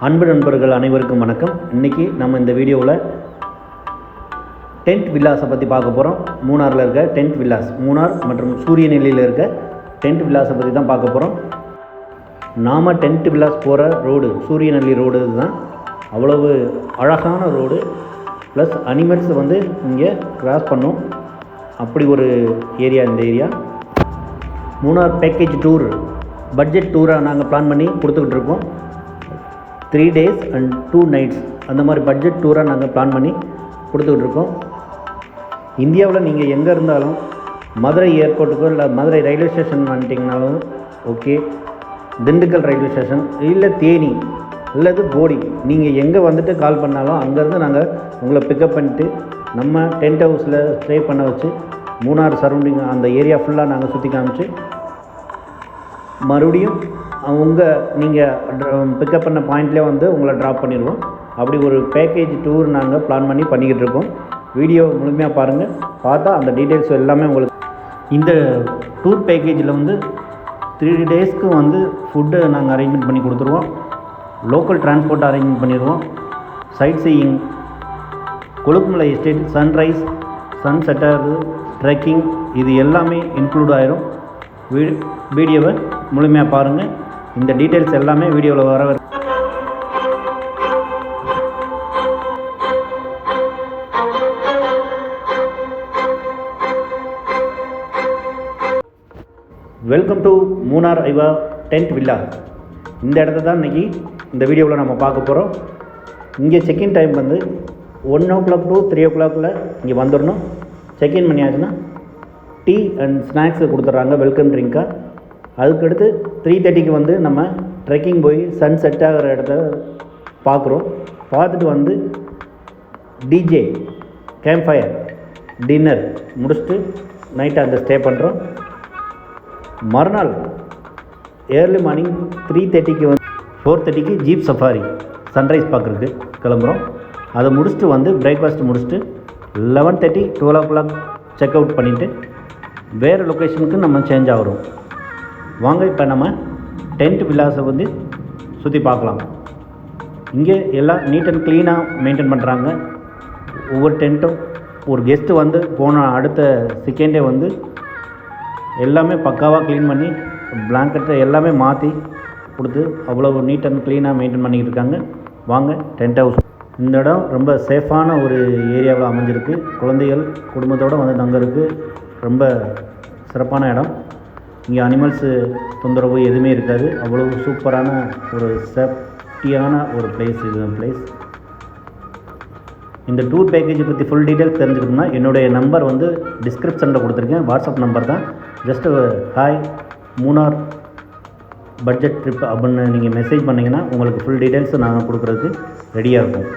அன்பு நண்பர்கள் அனைவருக்கும் வணக்கம். இன்றைக்கி நம்ம இந்த வீடியோவில் டென்ட் வில்லாஸை பற்றி பார்க்க போகிறோம். மூணாரில் இருக்க டென்ட் வில்லாஸ், மூணார் மற்றும் சூரியநெல்லியில் இருக்க டென்ட் வில்லாஸை பற்றி தான் பார்க்க போகிறோம். நாம் டென்ட் வில்லாஸ் போகிற ரோடு சூரியநெல்லி ரோடு தான். அவ்வளவு அழகான ரோடு, ப்ளஸ் அனிமல்ஸ் வந்து இங்கே கிராஸ் பண்ணும். அப்படி ஒரு ஏரியா இந்த area. Munnar package tour, budget டூராக நாங்கள் பிளான் பண்ணி கொடுத்துக்கிட்டு இருக்கோம். 3 days and 2 nights அந்த மாதிரி பட்ஜெட் டூராக நாங்கள் பிளான் பண்ணி கொடுத்துக்கிட்டு இருக்கோம். இந்தியாவில் நீங்கள் எங்கே இருந்தாலும் மதுரை ஏர்போர்ட்டுக்கோ இல்லை மதுரை ரயில்வே ஸ்டேஷன் வந்துட்டிங்கனாலும் ஓகே, திண்டுக்கல் ரயில்வே ஸ்டேஷன் இல்லை தேனி இல்லது போடி, நீங்கள் எங்கே வந்துட்டு கால் பண்ணாலும் அங்கேருந்து நாங்கள் உங்களை பிக்கப் பண்ணிட்டு நம்ம டென்ட் ஹவுஸில் ஸ்டே பண்ண வச்சு மூணார் சரௌண்டிங் அந்த ஏரியா ஃபுல்லாக நாங்கள் சுற்றி காமிச்சு மறுபடியும் நீங்கள் பிக்கப் பண்ண பாயிண்ட்லேயே வந்து உங்களை ட்ராப் பண்ணிடுவோம். அப்படி ஒரு பேக்கேஜ் டூர் நாங்கள் பிளான் பண்ணி பண்ணிக்கிட்டு இருக்கோம். வீடியோ முழுமையாக பாருங்கள். பார்த்தா அந்த டீட்டெயில்ஸ் எல்லாமே உங்களுக்கு. இந்த டூர் பேக்கேஜில் வந்து 3 daysக்கு வந்து ஃபுட்டு நாங்கள் அரேஞ்ச்மெண்ட் பண்ணி கொடுத்துருவோம். லோக்கல் டிரான்ஸ்போர்ட் அரேஞ்ச்மெண்ட் பண்ணிடுவோம். Sightseeing, Kolukkumalai estate, sunrise, சன்செட்டர், ட்ரெக்கிங், இது எல்லாமே இன்க்ளூட் ஆயிரும். வீடியோவை முழுமையாக பாருங்கள். இந்த டீட்டெயில்ஸ் எல்லாமே வீடியோவில் வர வெல்கம் டு மூணார் ஐவா டென்ட் வில்லா. இந்த இடத்த தான் இன்றைக்கி இந்த வீடியோவில் நம்ம பார்க்க போகிறோம். இங்கே செக்இன் டைம் வந்து 1 o'clock to 3 o'clock இங்கே வந்துடணும். செக்இன் பண்ணியாச்சுன்னா டீ அண்ட் ஸ்நாக்ஸு கொடுத்துட்றாங்க வெல்கம் ட்ரிங்காக. அதுக்கடுத்து 3:30க்கு வந்து நம்ம ட்ரெக்கிங் போய் சன் செட் ஆகிற இடத்த பார்க்குறோம். பார்த்துட்டு வந்து டிஜே, கேம்ப் ஃபயர், டின்னர் முடிச்சுட்டு நைட்டு அங்கே ஸ்டே பண்ணுறோம். மறுநாள் ஏர்லி மார்னிங் 3:30க்கு வந்து 4:30க்கு ஜீப் சஃபாரி சன்ரைஸ் பார்க்குறதுக்கு கிளம்புறோம். அதை முடிச்சுட்டு வந்து பிரேக்ஃபாஸ்ட் முடிச்சுட்டு 11:30 12 o'clock செக் அவுட் பண்ணிவிட்டு வேறு லொக்கேஷனுக்கு நம்ம சேஞ்ச் ஆகிறோம். வாங்க இப்போ நம்ம டென்ட் வில்லாஸை வந்து சுற்றி பார்க்கலாம். இங்கே எல்லாம் நீட் அண்ட் க்ளீனாக மெயின்டைன் பண்ணுறாங்க. ஒவ்வொரு டென்ட்டும் ஒரு கெஸ்ட்டு வந்து போன அடுத்த செகண்டே வந்து எல்லாமே பக்காவாக க்ளீன் பண்ணி பிளாங்கெட்டை எல்லாமே மாற்றி கொடுத்து அவ்வளோ நீட் அண்ட் க்ளீனாக மெயின்டைன் பண்ணிக்கிட்டு இருக்காங்க. வாங்க டென்ட் ஹவுஸ். இந்த இடம் ரொம்ப சேஃபான ஒரு ஏரியாவில் அமைஞ்சிருக்கு. குழந்தைகள் குடும்பத்தோடு வந்து தங்கறதுக்கு ரொம்ப சிறப்பான இடம். இங்கே அனிமல்ஸு தொந்தரவு எதுவுமே இருக்காது. அவ்வளோ சூப்பரான ஒரு சேஃப்டியான ஒரு பிளேஸ் இது பிளேஸ். இந்த டூர் பேக்கேஜை பற்றி ஃபுல் டீட்டெயில்ஸ் தெரிஞ்சுக்கணும்னா என்னுடைய நம்பர் வந்து டிஸ்கிரிப்ஷனில் கொடுத்துருக்கேன். வாட்ஸ்அப் நம்பர் தான். Just hi Munnar budget trip அப்படின்னு நீங்கள் மெசேஜ் பண்ணிங்கன்னா உங்களுக்கு ஃபுல் டீட்டெயில்ஸு நாங்கள் கொடுக்குறதுக்கு ரெடியாக இருக்கும்.